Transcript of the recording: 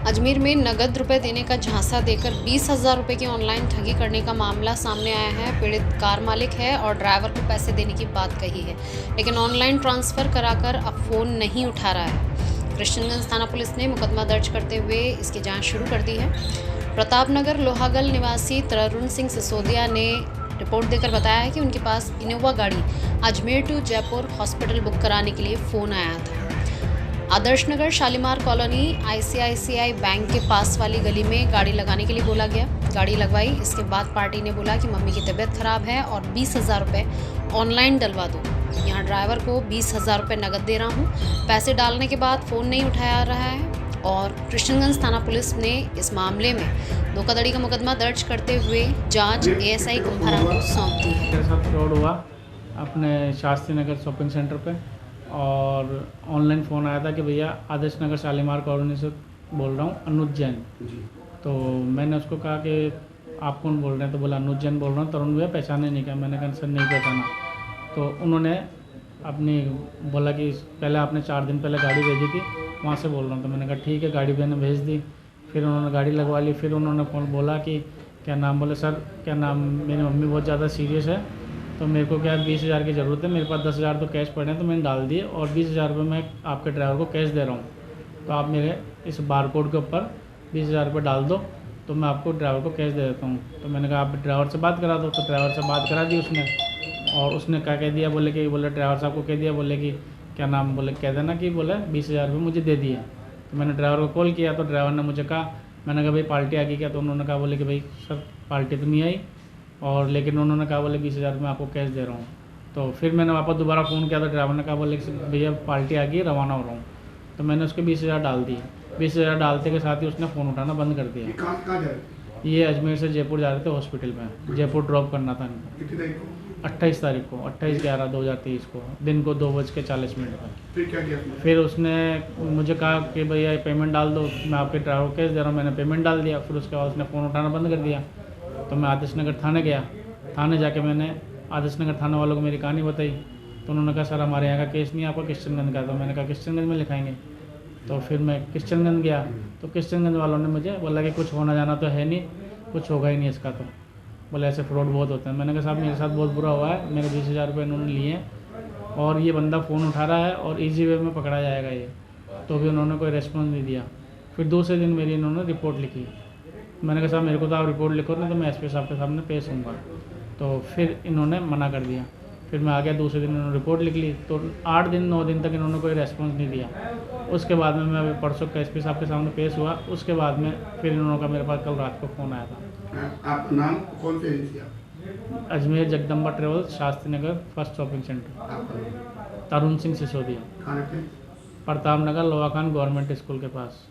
अजमेर में नगद रुपए देने का झांसा देकर 20,000 रुपये की ऑनलाइन ठगी करने का मामला सामने आया है। पीड़ित कार मालिक है और ड्राइवर को पैसे देने की बात कही है, लेकिन ऑनलाइन ट्रांसफ़र कराकर अब फ़ोन नहीं उठा रहा है। कृष्णगंज थाना पुलिस ने मुकदमा दर्ज करते हुए इसकी जांच शुरू कर दी है। प्रतापनगर लोहागल निवासी तरुण सिंह सिसोदिया ने रिपोर्ट देकर बताया है कि उनके पास इनोवा गाड़ी Ajmer to Jaipur hospital book कराने के लिए फ़ोन आया था। Adarsh Nagar Shalimar colony ICICI bank के पास वाली गली में गाड़ी लगाने के लिए बोला गया। गाड़ी लगवाई। इसके बाद पार्टी ने बोला कि मम्मी की तबीयत खराब है और 20,000 रुपये ऑनलाइन डलवा दो। यहाँ ड्राइवर को 20,000 रुपये नकद दे रहा हूँ। पैसे डालने के बाद फ़ोन नहीं उठाया रहा है और कृष्णगंज थाना पुलिस ने इस मामले में धोखाधड़ी का मुकदमा दर्ज करते हुए जाँच ASI कुंभारा को सौंप दी है। मेरे साथ फ्रॉड हुआ अपने शास्त्री नगर शॉपिंग सेंटर पे, और ऑनलाइन फ़ोन आया था कि भैया आदर्श नगर शालीमार कॉलोनी से बोल रहा हूँ, अनुज जैन। तो मैंने उसको कहा कि आप कौन बोल रहे हैं, तो बोला अनुज जैन बोल रहा हूँ, तरुण भैया पहचाने नहीं क्या। मैंने कहा सर नहीं पहचाना। तो उन्होंने अपनी बोला कि पहले आपने 4 दिन पहले गाड़ी भेजी थी, वहाँ से बोल रहा हूँ। तो मैंने कहा ठीक है, गाड़ी मैंने भेज दी। फिर उन्होंने गाड़ी लगवा ली। फिर उन्होंने फ़ोन बोला कि क्या नाम, बोले सर क्या नाम, मेरी मम्मी बहुत ज़्यादा सीरियस है, तो मेरे को क्या 20,000 की ज़रूरत है, मेरे पास 10,000 तो कैश पड़े हैं, तो मैंने डाल दिए और 20,000 रुपये मैं आपके ड्राइवर को कैश दे रहा हूँ। तो आप मेरे इस बारकोड के ऊपर 20,000 रुपये डाल दो, तो मैं आपको ड्राइवर को कैश दे देता हूँ। तो मैंने कहा आप ड्राइवर से बात करा दो। तो ड्राइवर से बात करा दी उसने, और उसने क्या कह दिया, बोले ड्राइवर साहब को कह दिया, बोले कि क्या नाम, बोले कह देना कि बोले 20,000 रुपये मुझे दे दिए। तो मैंने ड्राइवर को कॉल किया, तो ड्राइवर ने मुझे कहा, मैंने कहा भाई पार्टी आ गई क्या। तो उन्होंने कहा बोले कि भाई सर पार्टी तो नहीं आई, और लेकिन उन्होंने कहा बोले 20,000 मैं आपको कैश दे रहा हूँ। तो फिर मैंने वापस दोबारा फ़ोन किया, तो ड्राइवर ने कहा बोले भैया पार्टी आ गई, रवाना हो रहा हूँ। तो मैंने उसके 20,000 डाल दिए। 20,000 डालते के साथ ही उसने फ़ोन उठाना बंद कर दिया। कहाँ जा रहे थे? ये अजमेर से जयपुर जा रहे थे हॉस्पिटल में, जयपुर ड्रॉप करना था इनको। कितनी तारीख को? 28 तारीख को, 28/11/2023 को दिन को 2:40 पर। फिर क्या किया आपने? फिर उसने मुझे कहा कि भैया पेमेंट डाल दो, मैं आपके ड्राइवर को कैश दे रहा हूँ। मैंने पेमेंट डाल दिया। फिर उसके बाद उसने फ़ोन उठाना बंद कर दिया। तो मैं आदर्श नगर थाने गया। थाने जाके मैंने आदर्श नगर थाने वालों को मेरी कहानी बताई। तो उन्होंने कहा सर हमारे यहाँ का केस नहीं है, आपका किशनगंज का। तो मैंने कहा किशनगंज में लिखाएंगे। तो फिर मैं किशनगंज गया, तो किशनगंज वालों ने मुझे बोला कि कुछ होना जाना तो है नहीं, कुछ होगा ही नहीं इसका। तो बोले ऐसे फ्रॉड बहुत होते हैं। मैंने कहा साहब मेरे साथ बहुत बुरा हुआ है, मेरे 20,000 रुपये इन्होंने लिए हैं, और ये बंदा फ़ोन उठा रहा है और ईजी वे में पकड़ा जाएगा ये। तो भी उन्होंने कोई रेस्पॉन्स नहीं दिया। फिर दूसरे दिन मेरी इन्होंने रिपोर्ट लिखी। मैंने कहा साहब मेरे को तो आप रिपोर्ट लिखो ना, तो मैं SP साहब के सामने पेश होऊंगा। तो फिर इन्होंने मना कर दिया। फिर मैं आ गया, दूसरे दिन इन्होंने रिपोर्ट लिख ली। तो 8 दिन 9 दिन तक इन्होंने कोई रेस्पॉन्स नहीं दिया। उसके बाद में मैं अभी परसों SP साहब के सामने पेश हुआ। उसके बाद में फिर इन्होंने का मेरे पास कल रात को फ़ोन आया था। आप नाम कौन सी एजेंसी आप? Ajmer Jagdamba travels, Shastri Nagar first shopping centre. आपका तरुण सिंह सिसोदिया, खाने पे? प्रताप नगर लोहा खान गवर्नमेंट स्कूल के पास।